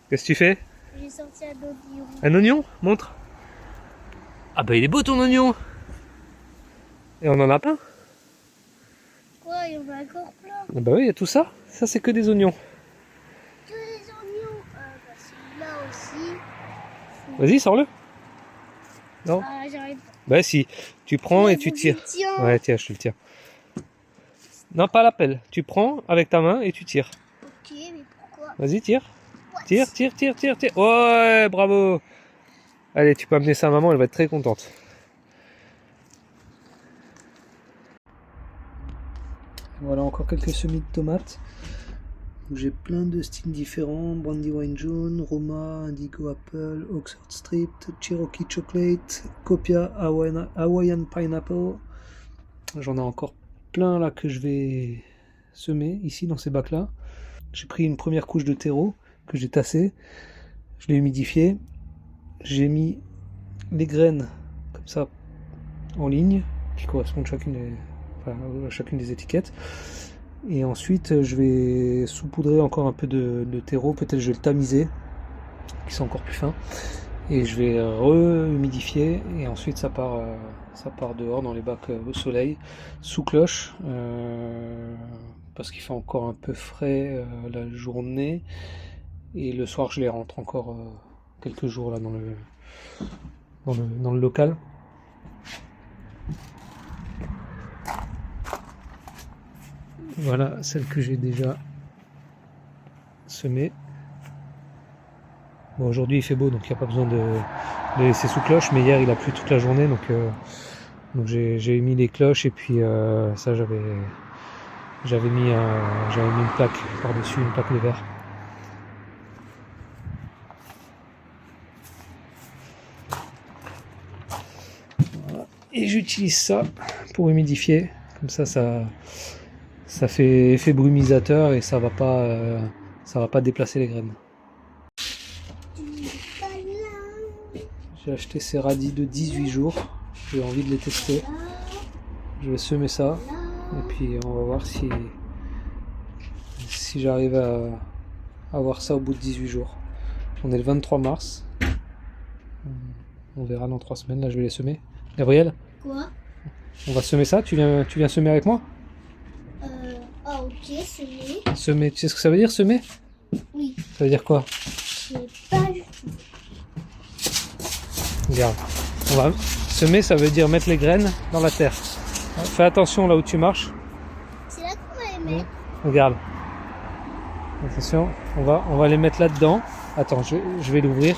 Qu'est-ce que tu fais? J'ai sorti un oignon. Un oignon? Montre. Ah bah il est beau ton oignon. Et on en a plein. Quoi, il y en a encore plein. Ah bah oui, il y a tout ça. Ça c'est que des oignons. Que les oignons. Bah celui-là aussi. Vas-y, sors-le. Non. Ah, j'arrive. Bah si, tu prends et tu tires. Tiens. Ouais, tiens, je te le tire. Non, pas la pelle. Tu prends avec ta main et tu tires. Ok, mais pourquoi? Vas-y, tire. What? Tire, tire, tire, tire, tire. Ouais, bravo. Allez, tu peux amener ça à maman, elle va être très contente. Voilà encore quelques semis de tomates. J'ai plein de styles différents. Brandywine jaune, Roma, Indigo apple, Oxford strip, Cherokee chocolate, Copia Hawaiian pineapple. J'en ai encore plein là que je vais semer ici dans ces bacs là. J'ai pris une première couche de terreau que j'ai tassé. Je l'ai humidifié. J'ai mis les graines comme ça en ligne qui correspondent à chacune des étiquettes. Et ensuite je vais saupoudrer encore un peu de terreau, peut-être je vais le tamiser, qui sont encore plus fins. Et je vais re-humidifier et ensuite ça part dehors dans les bacs au soleil, sous cloche, parce qu'il fait encore un peu frais la journée. Et le soir je les rentre encore quelques jours là dans le local. Voilà celle que j'ai déjà semée. Bon, aujourd'hui il fait beau donc il n'y a pas besoin de laisser sous cloche, mais hier il a plu toute la journée donc j'ai mis les cloches et puis ça j'avais mis une plaque par-dessus, une plaque de verre. Voilà. Et j'utilise ça pour humidifier, comme ça fait effet brumisateur et ça va pas déplacer les graines. J'ai acheté ces radis de 18 jours, j'ai envie de les tester. Je vais semer ça et puis on va voir si j'arrive à avoir ça au bout de 18 jours. On est le 23 mars. On verra dans 3 semaines, là je vais les semer. Gabriel, Quoi? on va semer ça, tu viens semer avec moi? Ah ok, semer. Semer, tu sais ce que ça veut dire semer? Oui. Ça veut dire quoi? Je sais pas du tout. Regarde, on va semer, ça veut dire mettre les graines dans la terre. Fais attention là où tu marches. C'est là qu'on va les mettre. Regarde. Attention, on va les mettre là-dedans. Attends, je vais l'ouvrir.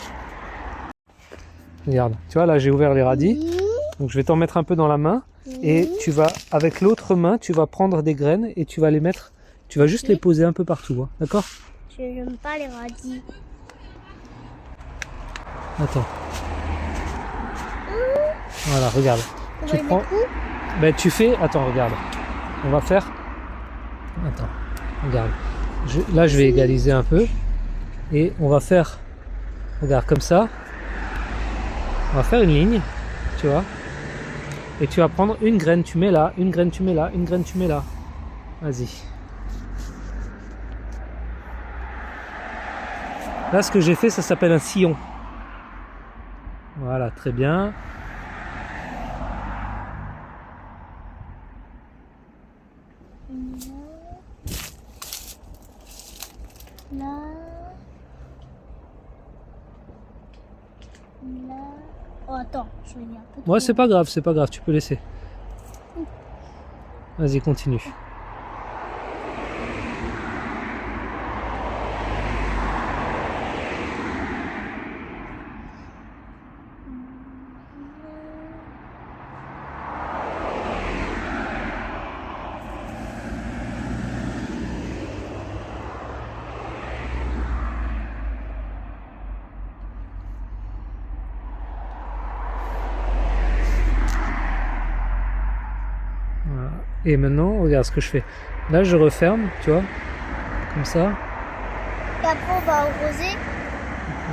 Regarde, tu vois là j'ai ouvert les radis. Donc je vais t'en mettre un peu dans la main. Et tu vas, avec l'autre main, tu vas prendre des graines et tu vas les mettre. Tu vas juste les poser un peu partout, hein, d'accord? Je n'aime pas les radis. Attends. Voilà, regarde. On Tu va les prends. mettre où? Ben tu fais. Attends, regarde. On va faire. Attends, regarde. Là, je vais égaliser un peu. Et on va faire. Regarde, comme ça. On va faire une ligne. Tu vois. Et tu vas prendre une graine, tu mets là. Une graine, tu mets là. Une graine, tu mets là. Vas-y. Là, ce que j'ai fait, ça s'appelle un sillon. Voilà, très bien. Là. Là. Oh, attends, je vais y aller un peu. Ouais, c'est pas grave, tu peux laisser. Vas-y, continue. Voilà. Et maintenant, regarde ce que je fais. Là, je referme, tu vois, comme ça. Et après, on va arroser.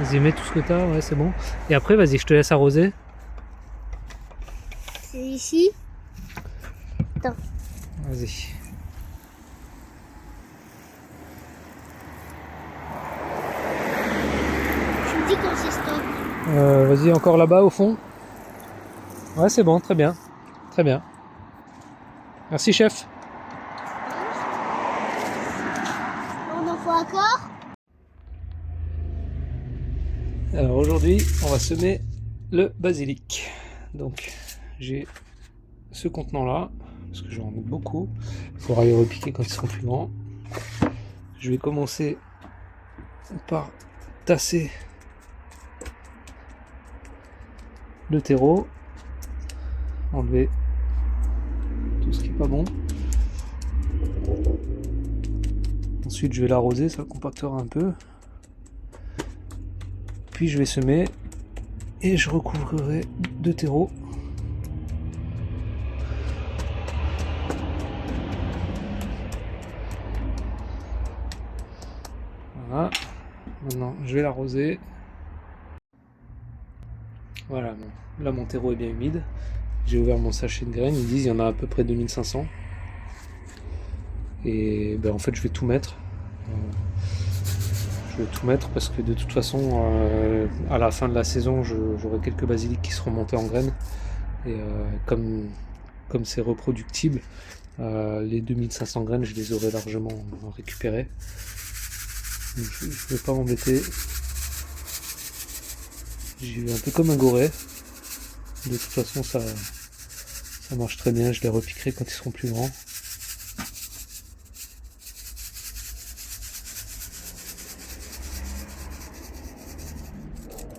Vas-y, mets tout ce que t'as, ouais, c'est bon. Et après, vas-y, je te laisse arroser. C'est ici. Attends. Vas-y. dit quand c'est stop. Vas-y, encore là-bas au fond. Ouais, c'est bon, très bien. Très bien. Merci, chef. On en faut encore. Alors aujourd'hui, on va semer le basilic. Donc, j'ai ce contenant-là, parce que je vais en mettre beaucoup. Il faudra les repiquer quand ils seront plus grands. Je vais commencer par tasser le terreau, enlever tout ce qui est pas bon. Ensuite, je vais l'arroser, ça compactera un peu. Puis je vais semer et je recouvrirai de terreau. Voilà. Maintenant, je vais l'arroser. Voilà, bon. Là mon terreau est bien humide. J'ai ouvert mon sachet de graines, ils disent qu'il y en a à peu près 2500. Et ben, en fait je vais tout mettre. Je vais tout mettre parce que de toute façon à la fin de la saison j'aurai quelques basiliques qui seront montés en graines. Et comme c'est reproductible, les 2500 graines je les aurai largement récupérées. Donc, je ne vais pas m'embêter. J'y vais un peu comme un goret. De toute façon ça marche très bien, je les repiquerai quand ils seront plus grands.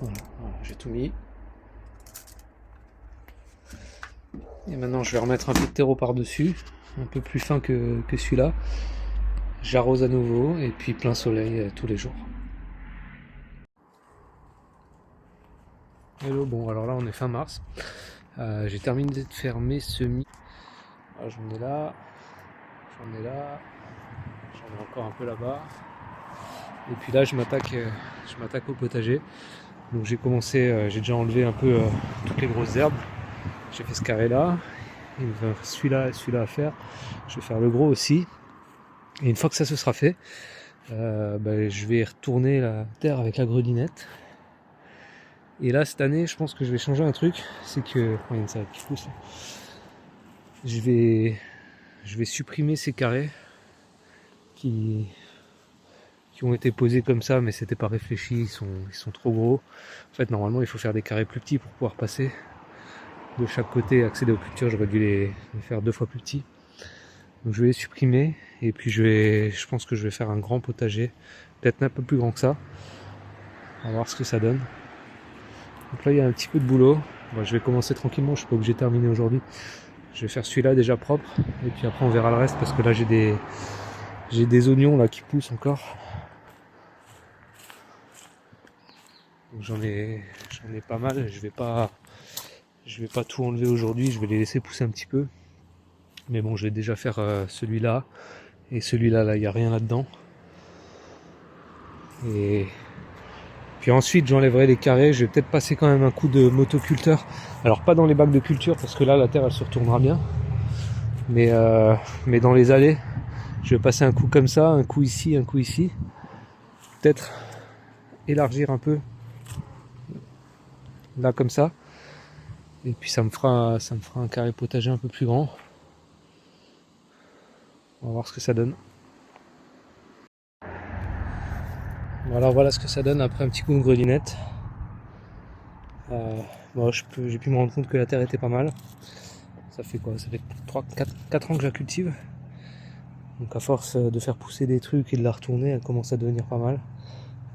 Voilà, j'ai tout mis. Et maintenant je vais remettre un peu de terreau par-dessus, un peu plus fin que celui-là. J'arrose à nouveau et puis plein soleil tous les jours. Hello, bon alors là on est fin mars. J'ai terminé de faire mes semis. Alors, j'en ai là, j'en ai là, j'en ai encore un peu là-bas. Et puis là je m'attaque au potager. Donc j'ai commencé, j'ai déjà enlevé un peu toutes les grosses herbes. J'ai fait ce carré là. Il me reste celui-là à faire. Je vais faire le gros aussi. Et une fois que ça se sera fait, je vais retourner la terre avec la grelinette. Et là cette année je pense que je vais changer un truc. C'est que. Oh, il y a une salade qui pousse là. Je vais supprimer ces carrés qui ont été posés comme ça, mais c'était pas réfléchi, ils sont trop gros. En fait normalement il faut faire des carrés plus petits pour pouvoir passer de chaque côté, accéder aux cultures. J'aurais dû les faire 2 fois plus petits. Donc je vais les supprimer et puis je pense que je vais faire un grand potager, peut-être un peu plus grand que ça. On va voir ce que ça donne. Donc là il y a un petit peu de boulot. Bon, je vais commencer tranquillement, je suis pas obligé de terminer aujourd'hui. Je vais faire celui-là déjà propre et puis après on verra le reste parce que là j'ai des oignons là qui poussent encore. Donc j'en ai pas mal. Je vais pas tout enlever aujourd'hui, je vais les laisser pousser un petit peu. Mais bon, je vais déjà faire celui-là. Et celui-là, là, il n'y a rien là-dedans. Et puis ensuite, j'enlèverai les carrés. Je vais peut-être passer quand même un coup de motoculteur. Alors, pas dans les bacs de culture, parce que là, la terre, elle se retournera bien. Mais dans les allées, je vais passer un coup comme ça, un coup ici, un coup ici. Peut-être élargir un peu. Là, comme ça. Et puis, ça me fera un carré potager un peu plus grand. On va voir ce que ça donne. Voilà ce que ça donne après un petit coup de grelinette. J'ai pu me rendre compte que la terre était pas mal. Ça fait quoi? Ça fait 4 ans que je la cultive. Donc à force de faire pousser des trucs et de la retourner, elle commence à devenir pas mal.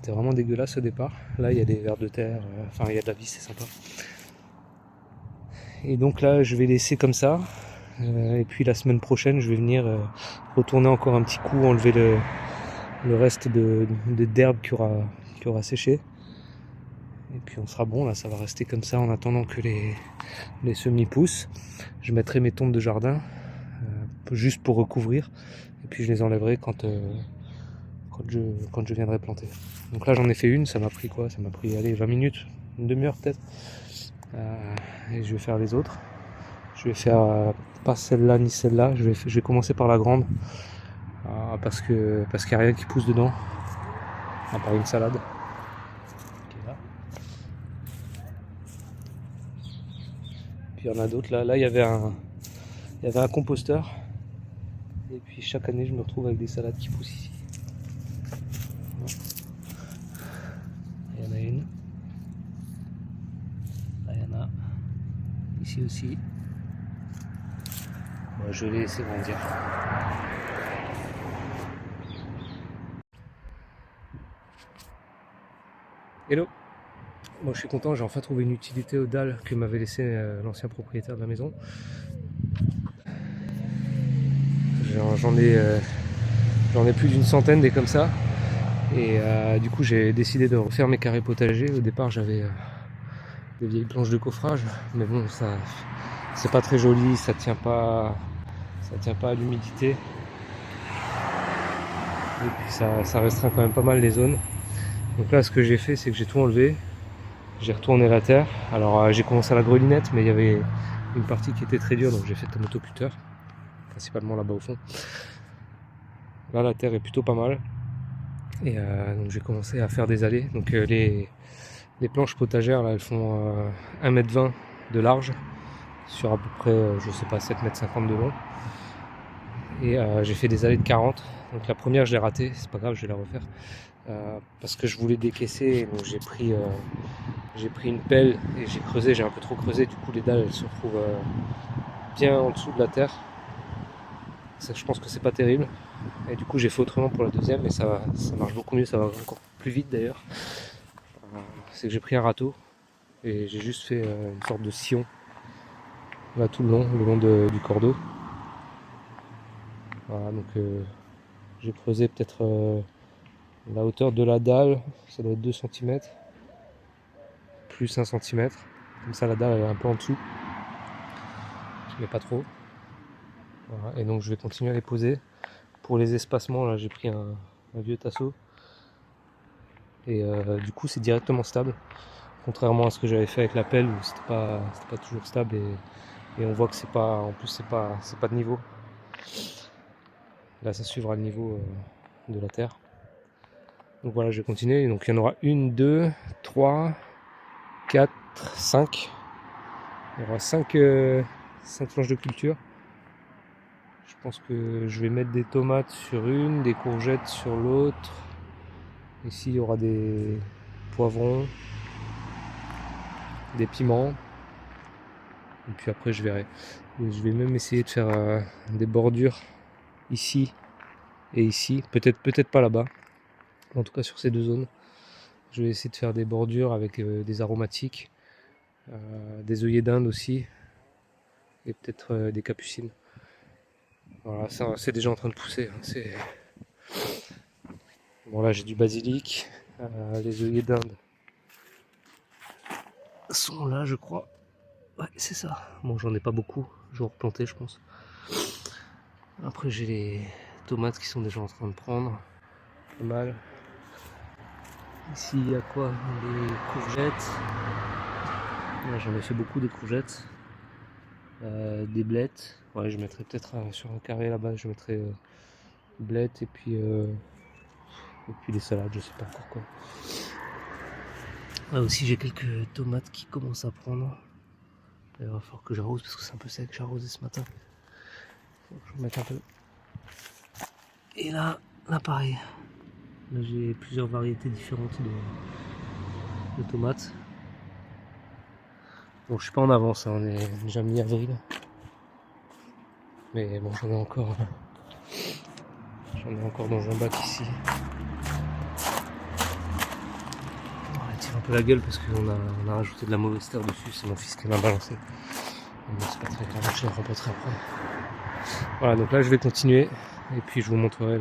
C'était vraiment dégueulasse au départ. Là il y a des vers de terre, il y a de la vie, c'est sympa. Et donc là je vais laisser comme ça. Et puis la semaine prochaine je vais venir retourner encore un petit coup, enlever le reste d'herbe qui aura séché. Et puis on sera bon, là ça va rester comme ça en attendant que les semis poussent. Je mettrai mes tontes de jardin juste pour recouvrir. Et puis je les enlèverai quand je viendrai planter. Donc là j'en ai fait une, ça m'a pris quoi? Ça m'a pris 20 minutes, une demi-heure peut-être. Et je vais faire les autres. Je vais faire pas celle-là ni celle-là. Je vais commencer par la grande. Parce qu'il n'y a rien qui pousse dedans. À part une salade. Qui est là. puis il y en a d'autres là. Là il y avait un composteur. Et puis chaque année je me retrouve avec des salades qui poussent ici. Il y en a une. Là il y en a. Ici aussi. Bon, je vais les laisser grandir. Hello. Bon, je suis content, j'ai enfin trouvé une utilité aux dalles que m'avait laissé l'ancien propriétaire de la maison. J'en ai plus d'une centaine des comme ça. Et du coup j'ai décidé de refaire mes carrés potagers. Au départ j'avais des vieilles planches de coffrage, mais bon ça c'est pas très joli, ça tient pas à l'humidité. Et puis ça restreint quand même pas mal les zones. Donc là ce que j'ai fait c'est que j'ai tout enlevé. J'ai retourné la terre. Alors j'ai commencé à la grelinette, mais il y avait une partie qui était très dure, donc j'ai fait un autocutter, principalement là-bas au fond. Là la terre est plutôt pas mal. Et donc j'ai commencé à faire des allées. Donc les planches potagères là elles font 1,20 m de large sur à peu près je sais pas 7,50 m de long. Et j'ai fait des allées de 40. Donc la première je l'ai ratée, c'est pas grave, je vais la refaire. Parce que je voulais décaisser, donc j'ai pris une pelle et j'ai creusé, j'ai un peu trop creusé, du coup les dalles elles se retrouvent bien en dessous de la terre. Ça, je pense que c'est pas terrible. Et du coup j'ai fait autrement pour la deuxième et ça marche beaucoup mieux, ça va encore plus vite d'ailleurs. C'est que j'ai pris un râteau et j'ai juste fait une sorte de sillon là tout le long du cordeau. Voilà, donc j'ai creusé peut-être la hauteur de la dalle, ça doit être 2 cm, plus 1 cm. Comme ça la dalle elle est un peu en dessous, mais pas trop. Voilà, et donc je vais continuer à les poser. Pour les espacements là j'ai pris un vieux tasseau. Et du coup c'est directement stable. Contrairement à ce que j'avais fait avec la pelle où c'était pas toujours stable et on voit que c'est pas, en plus c'est pas de niveau. Là ça suivra le niveau de la terre. Donc voilà, je vais continuer. Donc il y en aura 1, 2, 3, 4, 5. Il y aura 5 planches de culture. Je pense que je vais mettre des tomates sur une, des courgettes sur l'autre. Ici il y aura des poivrons, des piments. Et puis après je verrai. Et je vais même essayer de faire des bordures ici et ici. Peut-être pas là-bas. En tout cas sur ces deux zones. Je vais essayer de faire des bordures avec des aromatiques. Des œillets d'Inde aussi. Et peut-être des capucines. Voilà, ça c'est déjà en train de pousser. Bon là j'ai du basilic. Les œillets d'Inde sont là je crois. Ouais c'est ça. Bon j'en ai pas beaucoup. Je vais en replanter je pense. Après j'ai les tomates qui sont déjà en train de prendre. Pas mal. Ici il y a quoi? Des courgettes. Ouais, j'en ai fait beaucoup des courgettes. Des blettes. Ouais je mettrai peut-être sur un carré là-bas, je mettrai blettes et puis les salades, je sais pas encore quoi. Là aussi j'ai quelques tomates qui commencent à prendre. Il va falloir que j'arrose parce que c'est un peu sec, j'ai arrosé ce matin. Faut que je remette un peu. Et là pareil. Là j'ai plusieurs variétés différentes de tomates. Bon je suis pas en avance, hein, on est déjà mi-avril. Mais bon j'en ai encore dans un bac ici. On tire un peu la gueule parce qu'on a rajouté de la mauvaise terre dessus, c'est mon fils qui m'a balancé. Mais c'est pas très grave, je le rempoterai après. Voilà, donc là je vais continuer et puis je vous montrerai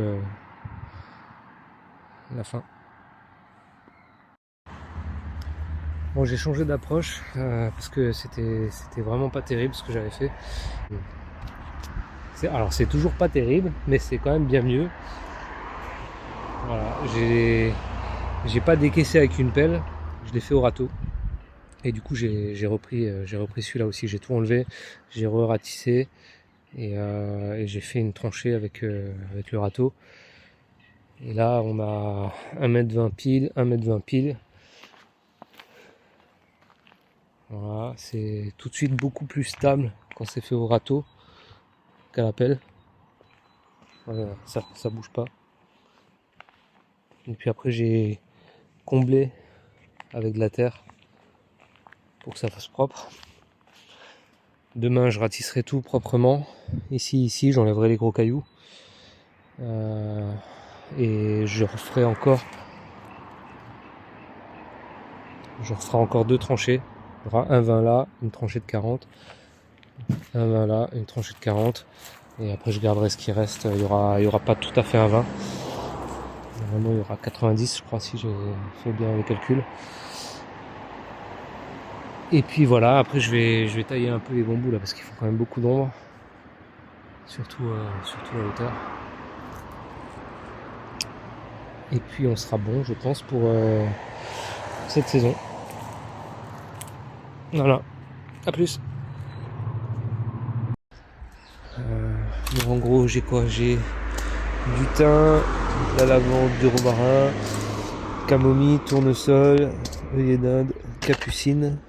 la fin. Bon j'ai changé d'approche parce que c'était vraiment pas terrible ce que j'avais fait. Alors c'est toujours pas terrible, mais c'est quand même bien mieux. Voilà, j'ai pas décaissé avec une pelle, je l'ai fait au râteau. Et du coup j'ai repris celui-là aussi, j'ai tout enlevé, j'ai ratissé et j'ai fait une tranchée avec le râteau. Et là on a 1,20 m pile, 1,20 m pile. Voilà, c'est tout de suite beaucoup plus stable quand c'est fait au râteau qu'à la pelle. Voilà, ça bouge pas. Et puis après j'ai comblé avec de la terre pour que ça fasse propre. Demain je ratisserai tout proprement. Ici j'enlèverai les gros cailloux. Et je referai encore 2 tranchées. Il y aura un 20 là, une tranchée de 40. Un 20 là, une tranchée de 40. Et après je garderai ce qui reste. Il y aura pas tout à fait un 20. Normalement il y aura 90 je crois si j'ai fait bien le calcul. Et puis voilà, après je vais tailler un peu les bambous là parce qu'ils font quand même beaucoup d'ombre. Surtout la hauteur. Et puis on sera bon je pense pour cette saison. Voilà, à plus. Donc en gros j'ai quoi? J'ai du thym, de la lavande, du romarin, camomille, tournesol, œillet d'Inde, capucine.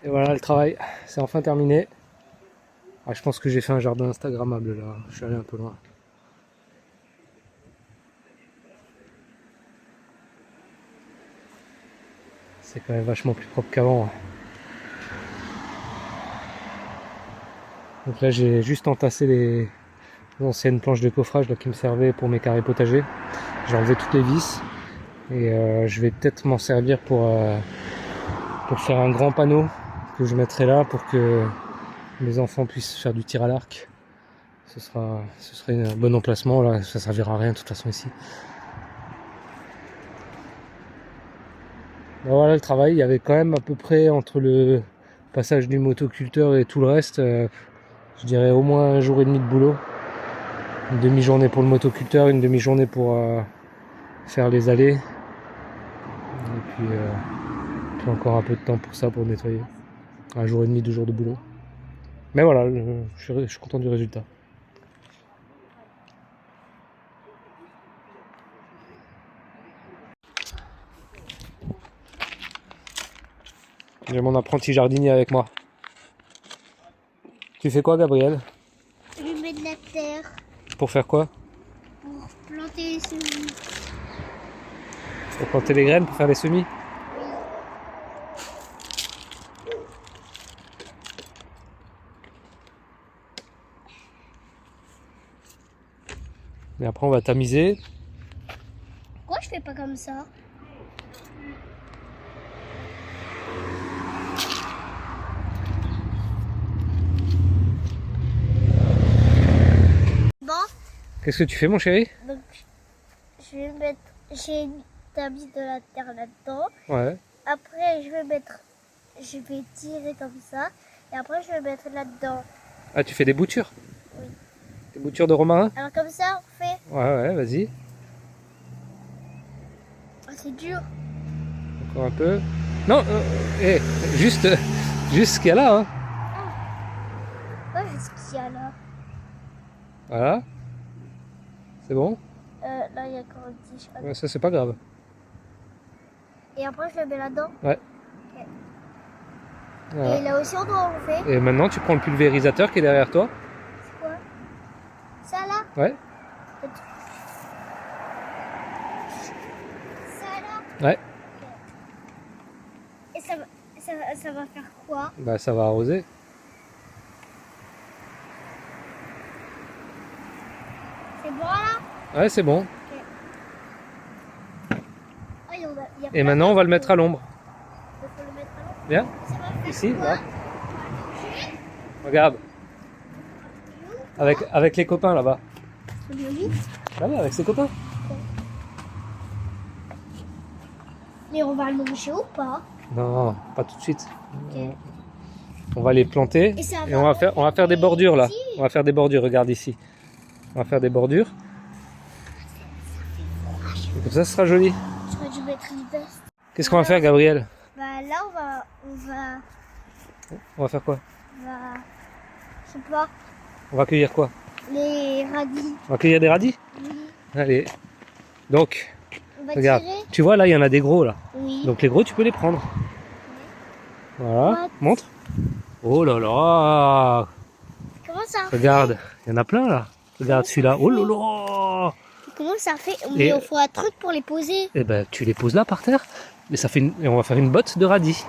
Et voilà le travail, c'est enfin terminé. Ah, je pense que j'ai fait un jardin instagrammable là, je suis allé un peu loin. C'est quand même vachement plus propre qu'avant. Donc là j'ai juste entassé les anciennes planches de coffrage là, qui me servaient pour mes carrés potagers. J'ai enlevé toutes les vis et je vais peut-être m'en servir pour faire un grand panneau que je mettrai là pour que les enfants puissent faire du tir à l'arc. Ce serait un bon emplacement là, ça servira à rien de toute façon ici. Ben voilà le travail, il y avait quand même à peu près entre le passage du motoculteur et tout le reste, je dirais au moins un jour et demi de boulot. Une demi-journée pour le motoculteur, une demi-journée pour faire les allées. Et puis encore un peu de temps pour ça, pour nettoyer. Un jour et demi, 2 jours de boulot. Mais voilà, je suis content du résultat. J'ai mon apprenti jardinier avec moi. Tu fais quoi, Gabriel? Je lui mets de la terre Pour faire quoi? pour planter les semis. Pour planter les graines, pour faire les semis? Et après on va tamiser. Pourquoi je fais pas comme ça? Bon, Qu'est-ce que tu fais mon chéri? donc j'ai tamis de la terre là-dedans. Ouais. Après je vais tirer comme ça. Et après je vais mettre là-dedans. Ah, tu fais des boutures? Oui. Des boutures de romarin? Alors comme ça on fait. Ouais, vas-y. Oh, c'est dur. Encore un peu. Non, juste ce qu'il y a là. Hein. Quoi qu'est-ce qu'il y a là? Voilà. C'est bon? Là il y a encore un petit chat. Ouais, ça c'est pas grave. Et après je le mets là-dedans. Ouais. Ok. Voilà. Et là aussi on doit en faire. Et maintenant tu prends le pulvérisateur qui est derrière toi. C'est quoi? Ça là? Ouais. Ça là? Ouais. Et ça va faire quoi? Bah ça va arroser. C'est bon là? Ouais, c'est bon. Oh, il y a Et plein maintenant on va le de- mettre à l'ombre. Il faut le mettre à l'ombre. Bien? Ça va faire Ici, quoi? là. Regarde. Avec les copains là-bas. C'est joli. Là-bas, avec ses copains. Mais on va le manger ou pas? Non, pas tout de suite. Ok. On va les planter Et ça et va on va faire des bordures là. ici. On va faire des bordures, regarde ici. On va faire des bordures. Et comme ça, ce sera joli. J'aurais dû mettre une veste. Qu'est-ce qu'on va faire, Gabriel? Bah là On va faire quoi? je sais pas, On va cueillir quoi? les radis. On va cueillir des radis? Oui. Allez. Donc, On va Regarde, tirer. tu vois là, il y en a des gros là. Oui. Donc les gros, tu peux les prendre. Voilà, What? montre. Oh là là, Comment ça regarde, il y en a plein là. Regarde Comment celui-là. ça Oh là là. Comment ça fait? Mais il faut un truc pour les poser. Eh ben, tu les poses là par terre. Et ça fait et on va faire une botte de radis.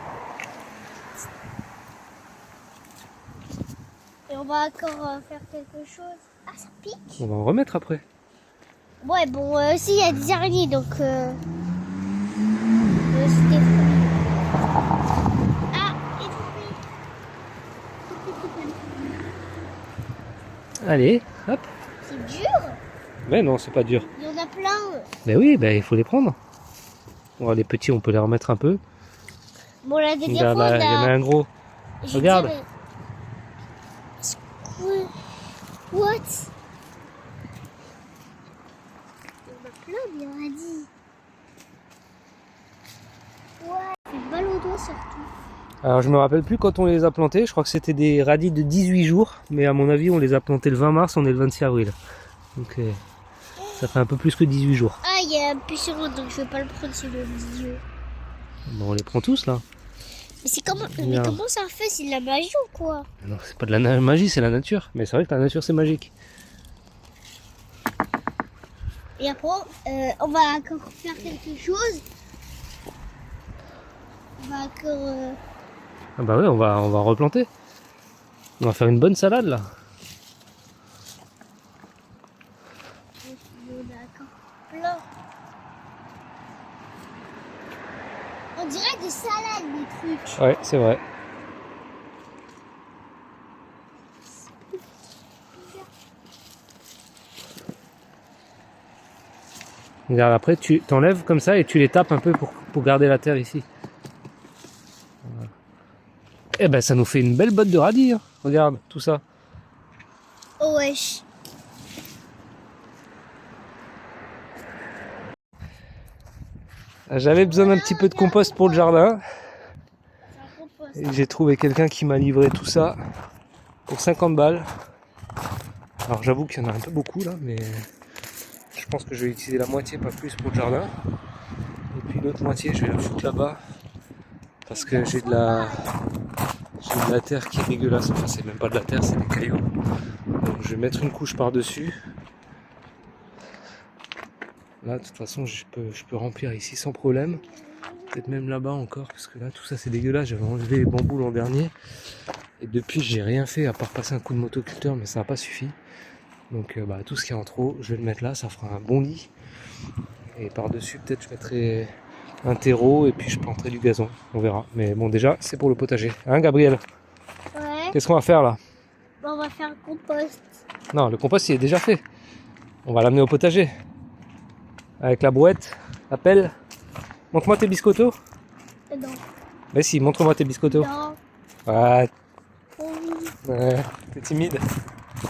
Et on va encore faire quelque chose. Ah, ça pique. On va en remettre après. Ouais, bon, aussi il y a des araignées, donc c'était fou. Ah, étouffé. Allez, hop. C'est dur. Mais non, c'est pas dur. Il y en a plein. Mais oui, ben, il faut les prendre. Bon, les petits, on peut les remettre un peu. Bon, la dernière Regarde, fois, là, il y en a un gros. je Regarde. dirais- What? Il y en a plein, bien radis. Ouais, ça fait mal au dos surtout. Alors, je me rappelle plus quand on les a plantés. Je crois que c'était des radis de 18 jours. Mais à mon avis, on les a plantés le 20 mars, on est le 26 avril. Donc, ça fait un peu plus que 18 jours. Ah, il y a un puceron, donc je vais pas le prendre sur le milieu. Bon, on les prend tous là. Mais c'est comment, mais Regarde. comment ça fait? C'est de la magie ou quoi? Non, c'est pas de la magie, c'est la nature. Mais c'est vrai que la nature, c'est magique. Et après, on va encore faire quelque chose. On va encore... Ah bah ouais, on va replanter. On va faire une bonne salade là. on a encore plein. On dirait des salades, des trucs. Ouais, c'est vrai. Regarde, après tu t'enlèves comme ça et tu les tapes un peu pour garder la terre ici. Voilà. Et ben ça nous fait une belle botte de radis. Hein. Regarde, tout ça. Oh wesh. J'avais besoin d'un petit peu de compost pour le jardin. C'est un compost. Et j'ai trouvé quelqu'un qui m'a livré tout ça pour 50 balles. Alors j'avoue qu'il y en a un peu beaucoup là, mais je pense que je vais utiliser la moitié, pas plus, pour le jardin. Et puis l'autre moitié, je vais la foutre là-bas. Parce que j'ai de la terre qui est dégueulasse. Enfin, c'est même pas de la terre, c'est des cailloux. Donc je vais mettre une couche par-dessus. Là, de toute façon, je peux remplir ici sans problème. Peut-être même là-bas encore, parce que là, tout ça, c'est dégueulasse. J'avais enlevé les bambous l'an dernier. Et depuis, j'ai rien fait à part passer un coup de motoculteur, mais ça n'a pas suffi. Donc, tout ce qui est en trop, je vais le mettre là. Ça fera un bon lit. Et par-dessus, peut-être, je mettrai un terreau et puis je planterai du gazon. On verra. Mais bon, déjà, c'est pour le potager. Hein, Gabriel? Ouais. Qu'est-ce qu'on va faire là? On va faire un compost. Non, le compost, il est déjà fait. On va l'amener au potager. Avec la brouette, la pelle. Montre-moi tes biscottos. Non. Mais si, montre-moi tes biscottos. Non. Ouais, Oui. ouais, t'es timide.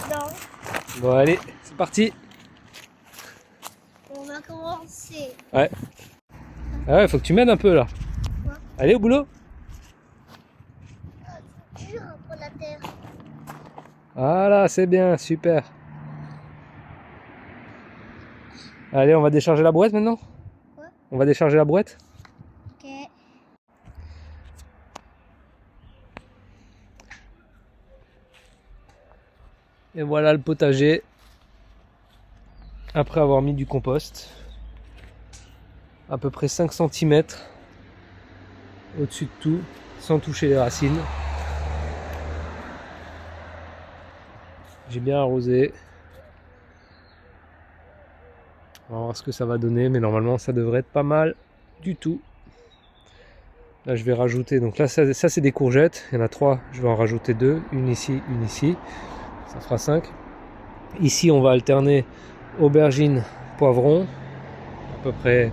Non. Bon, allez, c'est parti. On va commencer. Ouais. Ah ouais, faut que tu m'aides un peu là. Ouais. Allez, au boulot. C'est dur pour la terre. Voilà, c'est bien, super. Allez, on va décharger la brouette maintenant. Ouais. On va décharger la brouette. Ok. Et voilà le potager. Après avoir mis du compost. À peu près 5 cm au-dessus de tout, sans toucher les racines. J'ai bien arrosé. On va voir ce que ça va donner, mais normalement ça devrait être pas mal du tout. Là je vais rajouter, donc là ça c'est des courgettes, il y en a 3, je vais en rajouter 2, une ici, ça fera 5. Ici on va alterner aubergines, poivrons, à peu près,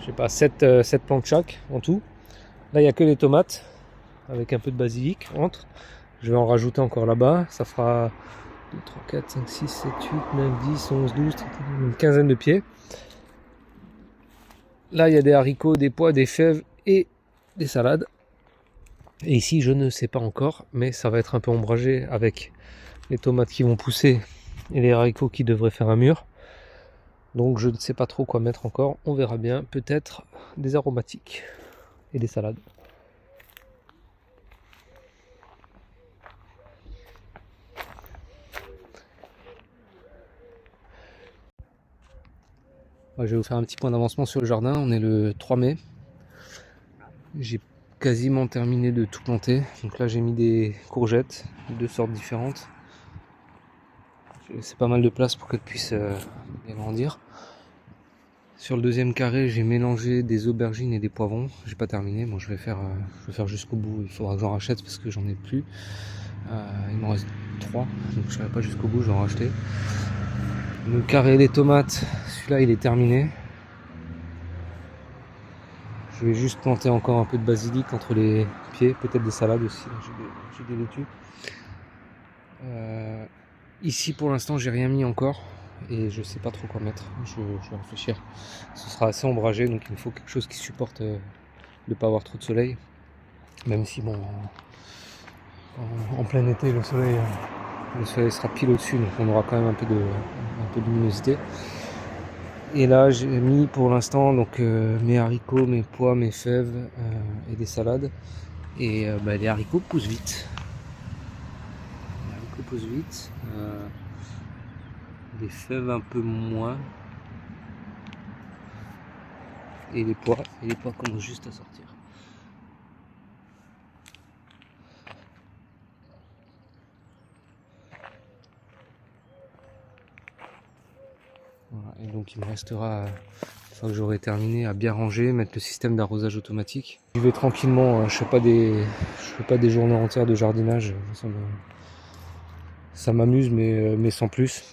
je sais pas, 7 plantes chaque en tout. Là il n'y a que les tomates, avec un peu de basilic entre. Je vais en rajouter encore là-bas, ça fera 2, 3, 4, 5, 6, 7, 8, 9, 10, 11, 12, 13, une quinzaine de pieds. Là, il y a des haricots, des pois, des fèves et des salades. Et ici, je ne sais pas encore, mais ça va être un peu ombragé avec les tomates qui vont pousser et les haricots qui devraient faire un mur. Donc je ne sais pas trop quoi mettre encore, on verra bien. Peut-être des aromatiques et des salades. Je vais vous faire un petit point d'avancement sur le jardin. On est le 3 mai. J'ai quasiment terminé de tout planter. Donc là j'ai mis des courgettes de 2 sortes différentes. J'ai laissé pas mal de place pour qu'elles puissent bien grandir. Sur le deuxième carré, j'ai mélangé des aubergines et des poivrons. J'ai pas terminé. Bon, je vais faire jusqu'au bout. Il faudra que j'en rachète parce que j'en ai plus. Il m'en reste 3, donc je serai pas jusqu'au bout. Je vais en racheter. Le carré des tomates, celui-là, il est terminé. Je vais juste planter encore un peu de basilic entre les pieds, peut-être des salades aussi. J'ai des laitues. Ici, pour l'instant, j'ai rien mis encore. Et je sais pas trop quoi mettre, je vais réfléchir. Ce sera assez ombragé, donc il me faut quelque chose qui supporte de ne pas avoir trop de soleil. Même si bon, en plein été le soleil sera pile au-dessus, donc on aura quand même un peu de luminosité. Et là j'ai mis pour l'instant donc mes haricots, mes pois, mes fèves et des salades. Et les haricots poussent vite. Les fèves un peu moins, et les pois commencent juste à sortir. Voilà, et donc il me restera, une fois que j'aurai terminé, à bien ranger, mettre le système d'arrosage automatique. Je vais tranquillement, je fais pas des journées entières de jardinage, ça m'amuse mais sans plus.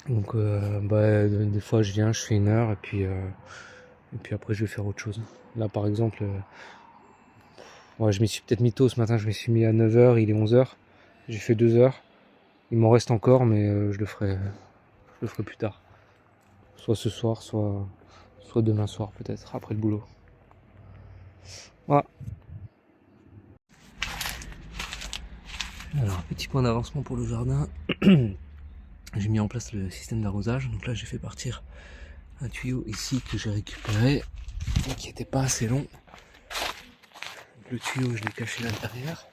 Donc des fois je viens, je fais 1 heure et puis après je vais faire autre chose. Là par exemple, je m'y suis peut-être mis tôt ce matin, je me suis mis à 9h, il est 11h, j'ai fait 2 heures. Il m'en reste encore mais je le ferai plus tard. Soit ce soir, soit demain soir peut-être, après le boulot. Voilà. Alors petit point d'avancement pour le jardin. J'ai mis en place le système d'arrosage, donc là j'ai fait partir un tuyau ici que j'ai récupéré et qui n'était pas assez long. Le tuyau je l'ai caché là derrière.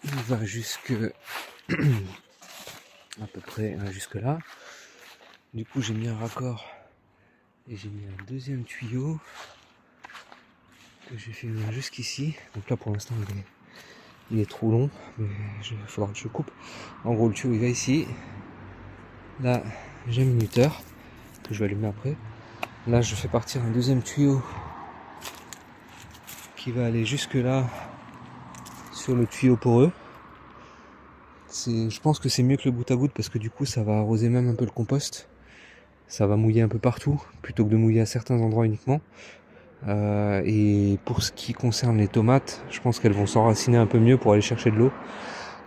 Il va jusque à peu près jusque là. Du coup j'ai mis un raccord et j'ai mis un deuxième tuyau que j'ai fait venir jusqu'ici. Donc là pour l'instant il est trop long, mais il faudra que je coupe. En gros le tuyau il va ici. Là j'ai un minuteur que je vais allumer après. Là je fais partir un deuxième tuyau qui va aller jusque là sur le tuyau poreux. Je pense que c'est mieux que le goutte à goutte parce que du coup ça va arroser même un peu le compost. Ça va mouiller un peu partout plutôt que de mouiller à certains endroits uniquement. Et pour ce qui concerne les tomates, je pense qu'elles vont s'enraciner un peu mieux pour aller chercher de l'eau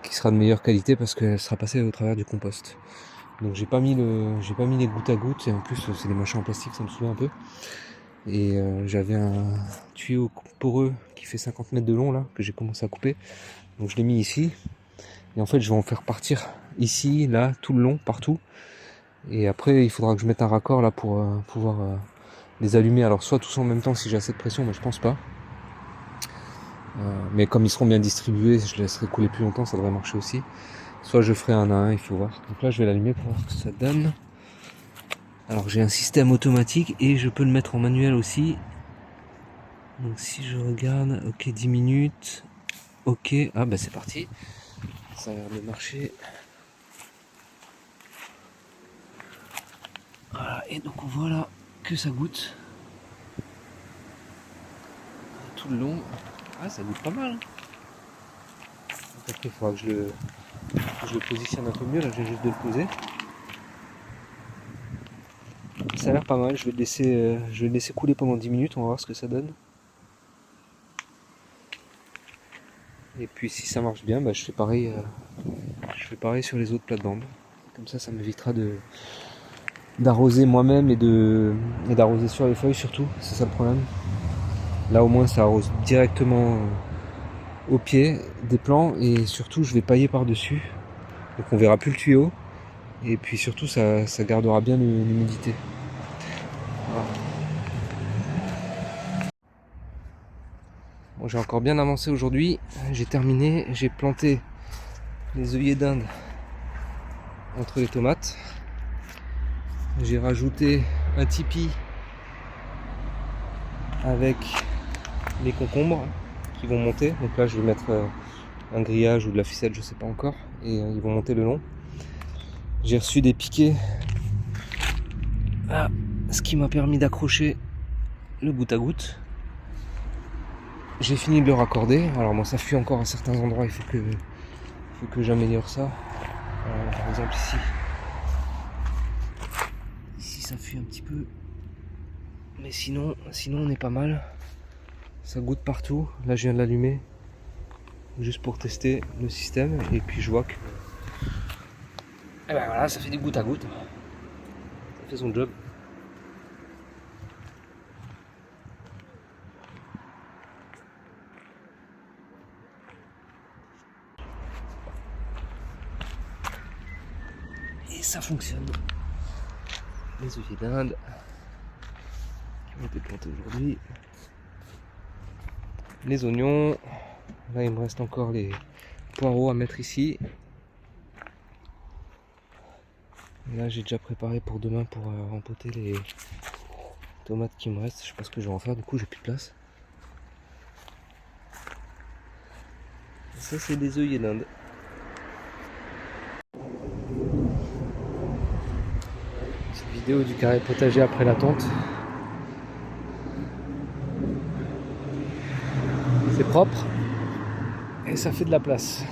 qui sera de meilleure qualité parce qu'elle sera passée au travers du compost. Donc j'ai pas mis les gouttes à gouttes et en plus c'est des machins en plastique, ça me saoule un peu. Et j'avais un tuyau poreux qui fait 50 mètres de long là que j'ai commencé à couper. Donc je l'ai mis ici. Et en fait je vais en faire partir ici, là, tout le long, partout. Et après il faudra que je mette un raccord là pour pouvoir les allumer. Alors soit tous en même temps si j'ai assez de pression, mais je pense pas. Mais comme ils seront bien distribués, je les laisserai couler plus longtemps, ça devrait marcher aussi. Soit je ferai un à un, il faut voir. Donc là je vais l'allumer pour voir ce que ça donne. Alors j'ai un système automatique et je peux le mettre en manuel aussi. Donc si je regarde, ok 10 minutes, ok, c'est parti. Ça a l'air de marcher. Voilà, et donc voilà que ça goûte. Tout le long. Ça goûte pas mal. Donc après il faudra que je le positionne un peu mieux, là je viens juste de le poser. Ça a l'air pas mal, je vais le laisser couler pendant 10 minutes, on va voir ce que ça donne. Et puis si ça marche bien, je fais pareil sur les autres plates-bandes. Comme ça m'évitera d'arroser moi-même et d'arroser sur les feuilles surtout, c'est ça le problème. Là au moins ça arrose directement au pied des plants et surtout je vais pailler par-dessus. Donc on verra plus le tuyau. Et puis surtout, ça gardera bien l'humidité. Voilà. Bon, j'ai encore bien avancé aujourd'hui. J'ai terminé. J'ai planté les œillets d'Inde entre les tomates. J'ai rajouté un tipi avec les concombres qui vont monter. Donc là, je vais mettre un grillage ou de la ficelle, je sais pas encore. Et ils vont monter le long. J'ai reçu des piquets. Ah, ce qui m'a permis d'accrocher le goutte à goutte. J'ai fini de le raccorder. Alors moi ça fuit encore à certains endroits, il faut que j'améliore ça. Par exemple ici. Ici ça fuit un petit peu. Mais sinon on est pas mal. Ça goûte partout. Là je viens de l'allumer. Juste pour tester le système. Et puis je vois que. Et ben voilà, ça fait des gouttes à gouttes. Ça fait son job. Et ça fonctionne. Les œillets d'Inde qui ont été plantés aujourd'hui. Les oignons. Là il me reste encore les poireaux à mettre ici. Et là j'ai déjà préparé pour demain pour rempoter les tomates qui me restent. Je sais pas ce que je vais en faire, du coup j'ai plus de place. Et ça c'est des œillets d'Inde. Petite vidéo du carré potager après la tonte. C'est propre et ça fait de la place.